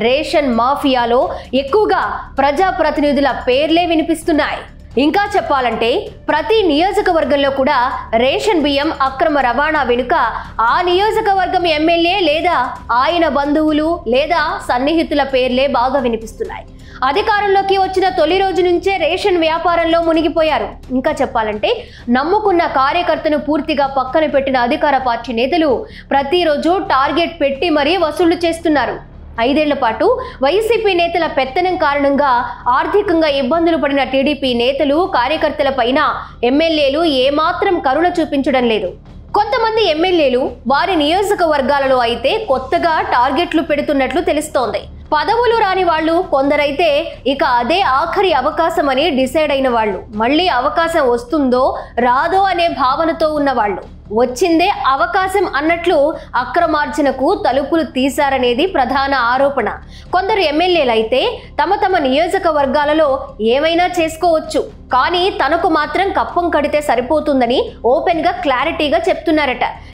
Ration మాఫియాలో ఎక్కువగా ప్రజాప్రతినిధుల పేర్లే వినిపిస్తున్నాయి. ఇంకా చెప్పాలంటే ప్రతి నియోజకవర్గంలో కూడా రేషన్ బియ్యం అక్రమ రవాణా వెనుక ఆ నియోజకవర్గం ఎమ్మెల్యే లేదా ఆయన బంధువులు లేదా సన్నిహితుల పేర్లే బాగా వినిపిస్తున్నాయి. అధికారంలోకి వచ్చిన తొలి రోజు నుంచే రేషన్ వ్యాపారంలో మునిగిపోయారు. ఇంకా చెప్పాలంటే నమ్ముకున్న కార్యకర్తను పూర్తిగా పక్కన పెట్టిన అధికార పార్టీ నేతలు ప్రతిరోజు టార్గెట్ పెట్టి మరీ వసూళ్లు చేస్తున్నారు. 5 ఏళ్ల పాటు వైసీపీ నేతల పెత్తనం కారణంగా ఆర్థికంగా ఇబ్బందులు పడిన టీడీపీ నేతలు కార్యకర్తల పైన ఎమ్మెల్యేలు ఏమాత్రం కరుణ చూపించడం లేదు. కొంతమంది ఎమ్మెల్యేలు వారి నియోజకవర్గాలలో అయితే కొత్తగా టార్గెట్లు పెడుతున్నట్లు తెలుస్తోంది. పదవులు రాని వాళ్ళు కొందరైతే ఇక అదే ఆఖరి అవకాశం అని డిసైడ్ అయిన వాళ్ళు, మళ్ళీ అవకాశం వస్తుందో రాదో అనే భావనతో ఉన్నవాళ్ళు, వచ్చిందే అవకాశం అన్నట్లు అక్రమార్జనకు తలుపులు తీశారనేది ప్రధాన ఆరోపణ. కొందరు ఎమ్మెల్యేలైతే తమ నియోజకవర్గాలలో ఏమైనా చేసుకోవచ్చు, కానీ తనకు మాత్రం కప్పం కడితే సరిపోతుందని ఓపెన్ గా క్లారిటీగా చెప్తున్నారట.